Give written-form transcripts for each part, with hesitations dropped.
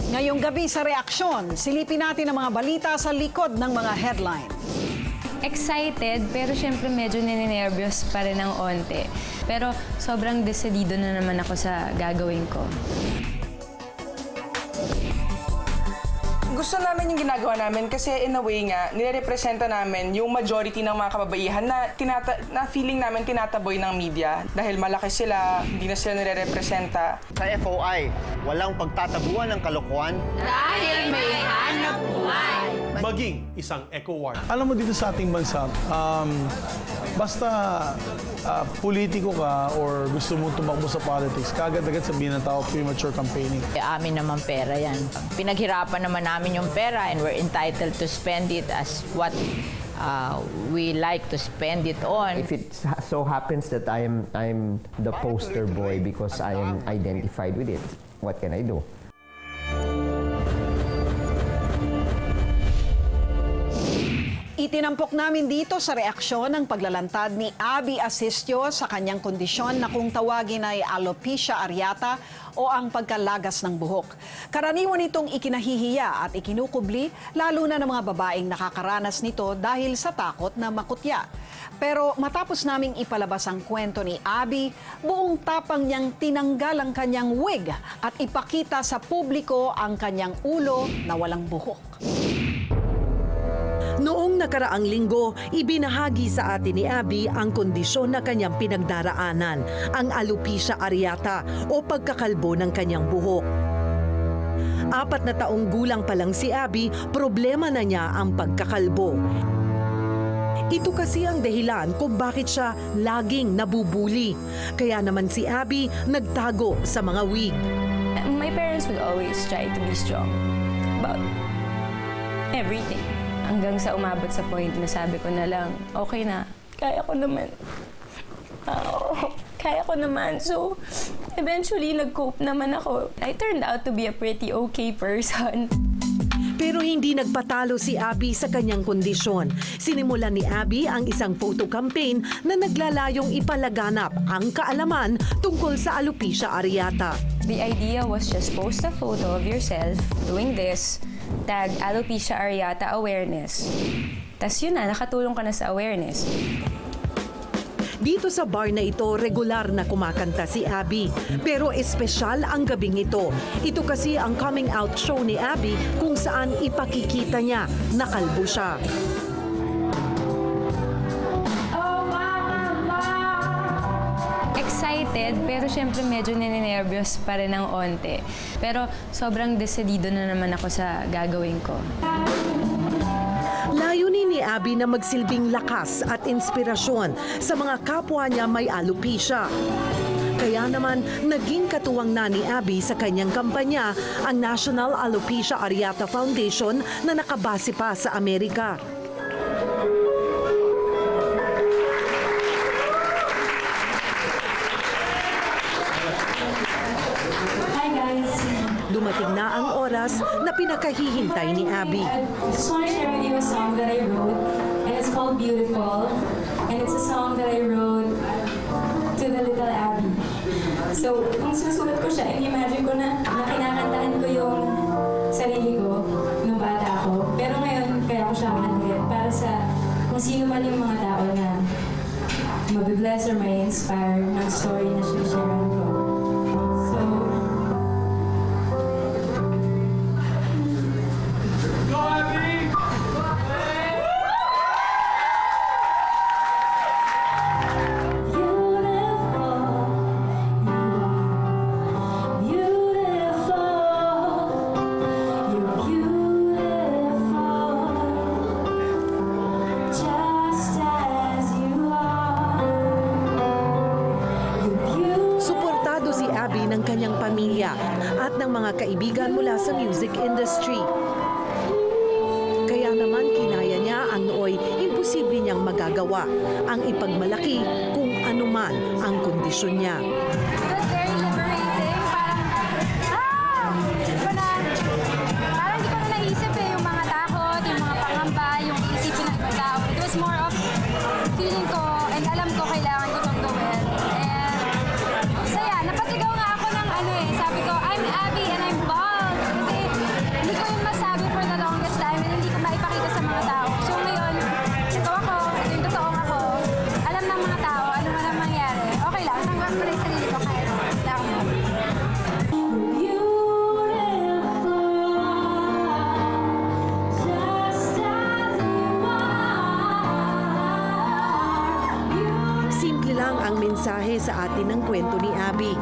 Ngayong gabi sa Reaksyon, silipin natin ang mga balita sa likod ng mga headline. Excited, pero syempre medyo ninenervyos pa rin ng onte. Pero sobrang desidido na naman ako sa gagawin ko. Gusto namin yung ginagawa namin kasi in a way nga, nirepresenta namin yung majority ng mga kababaihan na feeling namin tinataboy ng media dahil malaki sila, hindi na sila nirepresenta. Sa FOI, walang pagtatabuan ng kalokohan dahil may hanap buhay. Maging isang eco-ward. Alam mo dito sa ating bansa, basta politiko ka or gusto mo tumakbo sa politics, kagad-agad sabihin ng tao premature campaigning. Amin naman pera yan. Pinaghirapan naman namin yung pera and we're entitled to spend it as what we like to spend it on. If it so happens that I'm the poster boy because I am identified with it, what can I do? Itinampok namin dito sa Reaksyon ang paglalantad ni Abby Asistio sa kanyang kondisyon na kung tawagin ay alopecia areata o ang pagkalagas ng buhok. Karaniwan itong ikinahihiya at ikinukubli lalo na ng mga babaeng nakakaranas nito dahil sa takot na makutya. Pero matapos naming ipalabas ang kwento ni Abby, buong tapang niyang tinanggal ang kanyang wig at ipakita sa publiko ang kanyang ulo na walang buhok. Noong nakaraang linggo, ibinahagi sa atin ni Abby ang kondisyon na kanyang pinagdaraanan, ang alopecia areata o pagkakalbo ng kanyang buhok. 4 na taong gulang pa lang si Abby, problema na niya ang pagkakalbo. Ito kasi ang dahilan kung bakit siya laging nabubuli. Kaya naman si Abby nagtago sa mga wig. My parents would always try to be strong about everything. Hanggang sa umabot sa point na sabi ko na lang, okay na, kaya ko naman. Kaya ko naman. So, eventually, nag-cope naman ako. I turned out to be a pretty okay person. Pero hindi nagpatalo si Abby sa kanyang kondisyon. Sinimulan ni Abby ang isang photo campaign na naglalayong ipalaganap ang kaalaman tungkol sa alopecia areata. The idea was just post a photo of yourself doing this, tag alopecia areata awareness. Tas yun na, nakatulong ka na sa awareness. Dito sa bar na ito, regular na kumakanta si Abby. Pero espesyal ang gabing ito. Ito kasi ang coming out show ni Abby kung saan ipakikita niya na kalbo siya. Excited, pero syempre medyo ninenervyos pa rin ng onte. Pero sobrang desidido na naman ako sa gagawin ko. Layunin ni Abby na magsilbing lakas at inspirasyon sa mga kapwa niya may alopecia. Kaya naman, naging katuwang na ni Abby sa kanyang kampanya ang National Alopecia Areata Foundation na nakabase pa sa Amerika. Dumating na ang oras na pinakahihintay ni Abby. I just want to share with you a song that I wrote, and it's called Beautiful. And it's a song that I wrote to the little Abby. So, kung susulat ko siya, imagine ko na kinakantahan ko yung sarili ko nung bata ako. Pero ngayon, kaya ko siya kantahin para sa kung sino man yung mga tao na mabibless or may inspire ng story na sinishare ko. Ng kanyang pamilya at ng mga kaibigan mula sa music industry. Kaya naman kinaya niya ang nooy imposible niyang magagawa, ang ipagmalaki kung anuman ang kondisyon niya. It was very liberating. Parang hindi ko na naisip yung mga takot, yung mga pangamba, yung isipin ng ibang tao. It was more of feeling ko and alam ko kailangan ko itong gawin. And saya, napasigaw nga ako ng sabi ko, I'm Abby and I'm bald. Kasi mensahe sa atin ng kwento ni Abby.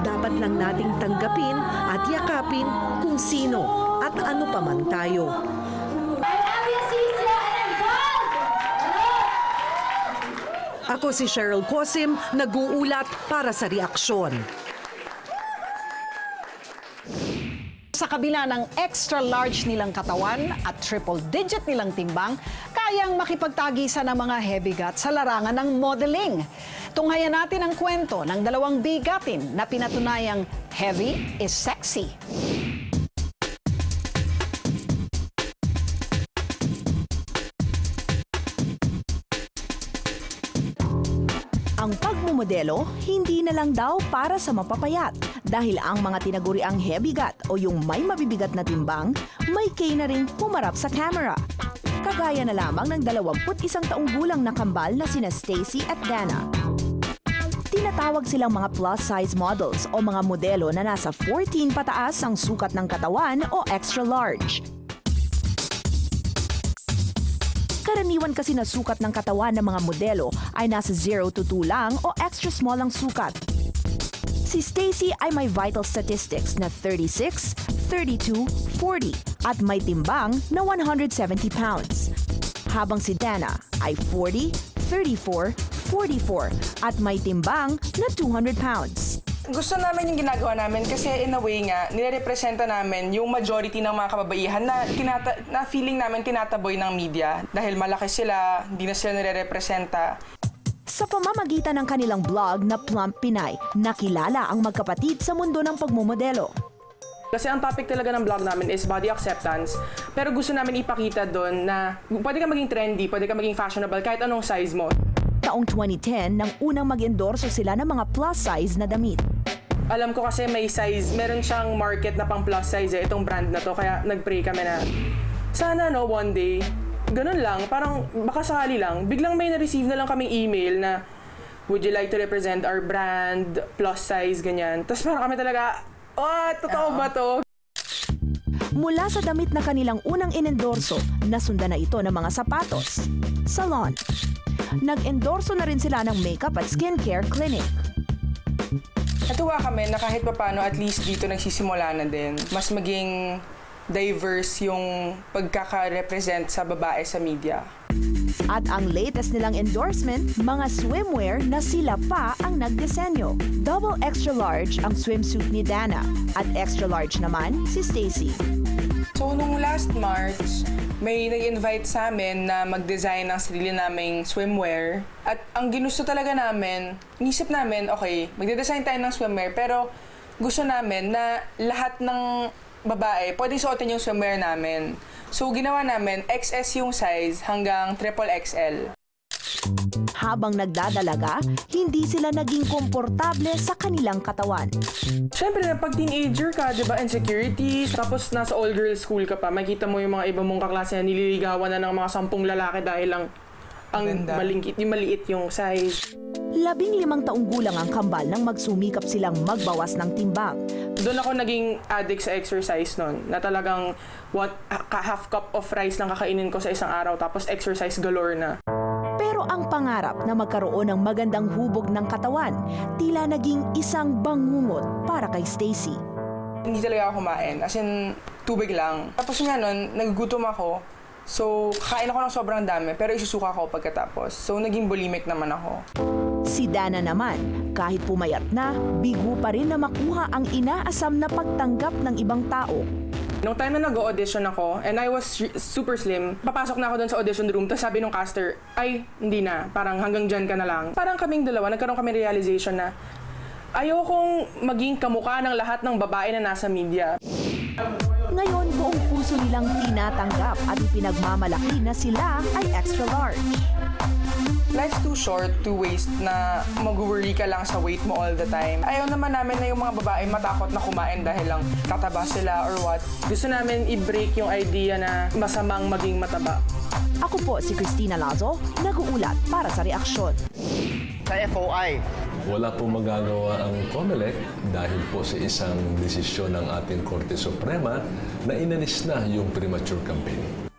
Dapat lang nating tanggapin at yakapin kung sino at ano pa man tayo. Ako si Cheryl Cosim, nag-uulat para sa reaksyon. Sa kabila ng extra large nilang katawan at triple digit nilang timbang, kayang makipagtagisan ng mga heavy gut sa larangan ng modeling. Tunghayan natin ang kwento ng dalawang bigatin na pinatunayang heavy is sexy. Ang pagmumodelo, hindi na lang daw para sa mapapayat dahil ang mga tinaguriang heavy gut o yung may mabibigat na timbang, may kay na rin pumarap sa camera. Kagaya na lamang ng 21 taong gulang na kambal na sina Stacy at Dana. Tinatawag silang mga plus-size models o mga modelo na nasa 14 pataas ang sukat ng katawan o extra large. Karaniwan kasi na sukat ng katawan ng mga modelo ay nasa 0 to 2 lang o extra small ang sukat. Si Stacy ay may vital statistics na 36, 32, 40 at may timbang na 170 pounds. Habang si Dana ay 40, 34, 44 at may timbang na 200 pounds. Gusto namin yung ginagawa namin kasi in a way nga, nirepresenta namin yung majority ng mga kababaihan na feeling namin tinataboy ng media dahil malaki sila, hindi na sila nirepresenta. Sa pamamagitan ng kanilang blog na Plump Pinay, nakilala ang magkapatid sa mundo ng pagmumodelo. Kasi ang topic talaga ng blog namin is body acceptance. Pero gusto namin ipakita doon na pwede ka maging trendy, pwede ka maging fashionable kahit anong size mo. Taong 2010 nang unang mag-endorso sila ng mga plus-size na damit. Alam ko kasi may size, meron siyang market na pang plus size itong brand na to. Kaya nag-pray kami na sana one day, ganun lang, parang baka sakali lang, biglang may na-receive na lang kaming email na would you like to represent our brand, plus size, ganyan. Tapos parang kami talaga, totoo ba to? Mula sa damit na kanilang unang inendorso, nasundan na ito ng mga sapatos, salon. Nag-endorso na rin sila ng makeup at skincare clinic. Natuwa kami na kahit paano at least dito nagsisimula na din. Mas maging diverse yung pagkaka-represent sa babae sa media. At ang latest nilang endorsement, mga swimwear na sila pa ang nagdisenyo. Double extra large ang swimsuit ni Dana at extra large naman si Stacy. So nung last March, may nag-invite sa amin na mag-design ng sarili naming swimwear. At ang ginusto talaga namin, inisip namin, okay, magde-design tayo ng swimwear, pero gusto namin na lahat ng babae pwedeng suotin yung swimwear namin. So ginawa namin, XS yung size hanggang XXL. Habang nagdadalaga, hindi sila naging komportable sa kanilang katawan. Siyempre, pag teenager ka, di ba, insecurities, tapos nasa all-girls school ka pa, makita mo yung mga iba mong kaklase na nililigawan na ng mga 10 lalaki dahil lang ang malingkit, yung maliit yung size. 15 taong gulang ang kambal nang magsumikap silang magbawas ng timbang. Doon ako naging addict sa exercise nun, na talagang half cup of rice lang kakainin ko sa isang araw, tapos exercise galore na. Pero ang pangarap na magkaroon ng magandang hubog ng katawan, tila naging isang bangungot para kay Stacy. Hindi talaga ako kumain, as in tubig lang. Tapos nga nun, nagugutom ako. So, kakain ako ng sobrang dami, pero isusuka ako pagkatapos. So, naging bulimic naman ako. Si Dana naman, kahit pumayat na, bigo pa rin na makuha ang inaasam na pagtanggap ng ibang tao. Nung time na nag-audition ako, and I was super slim, papasok na ako doon sa audition room, tapos sabi nung caster, ay, hindi na, parang hanggang dyan ka na lang. Parang kaming dalawa, nagkaroon kami realization na ayokong maging kamukha ng lahat ng babae na nasa media. Ngayon, buong puso nilang tinatanggap at ipinagmamalaki na sila ay extra large. Life's too short to waste na mag-worry ka lang sa weight mo all the time. Ayaw naman namin na yung mga babae matakot na kumain dahil lang tataba sila or what. Gusto namin i-break yung idea na masamang maging mataba. Ako po si Cristina Lazo, nag-uulat para sa reaksyon. Sa FOI, wala pong magagawa ang COMELEC dahil po sa isang desisyon ng ating Korte Suprema na inalis na yung premature campaigning.